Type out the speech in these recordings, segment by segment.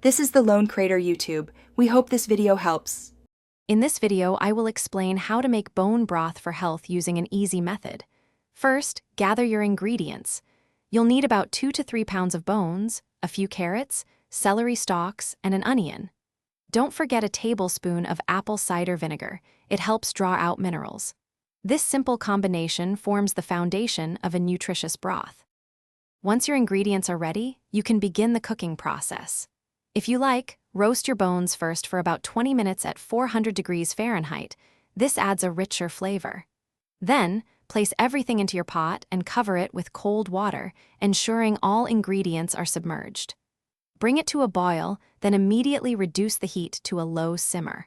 This is the Lone Crater YouTube. We hope this video helps. In this video, I will explain how to make bone broth for health using an easy method. First, gather your ingredients. You'll need about 2 to 3 pounds of bones, a few carrots, celery stalks, and an onion. Don't forget a tablespoon of apple cider vinegar. It helps draw out minerals. This simple combination forms the foundation of a nutritious broth. Once your ingredients are ready, you can begin the cooking process. If you like, roast your bones first for about 20 minutes at 400 degrees Fahrenheit. This adds a richer flavor. Then, place everything into your pot and cover it with cold water, ensuring all ingredients are submerged. Bring it to a boil, then immediately reduce the heat to a low simmer.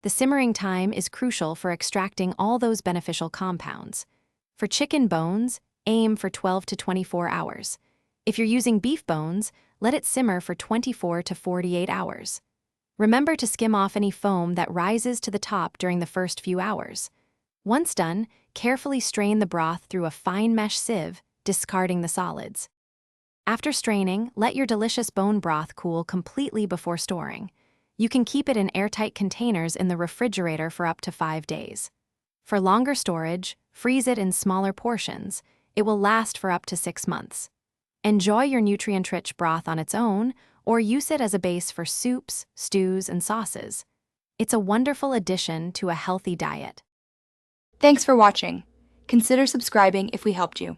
The simmering time is crucial for extracting all those beneficial compounds. For chicken bones, aim for 12 to 24 hours. If you're using beef bones, let it simmer for 24 to 48 hours. Remember to skim off any foam that rises to the top during the first few hours. Once done, carefully strain the broth through a fine mesh sieve, discarding the solids. After straining, let your delicious bone broth cool completely before storing. You can keep it in airtight containers in the refrigerator for up to 5 days. For longer storage, freeze it in smaller portions. It will last for up to 6 months. Enjoy your nutrient-rich broth on its own, or use it as a base for soups, stews, and sauces. It's a wonderful addition to a healthy diet. Thanks for watching. Consider subscribing if we helped you.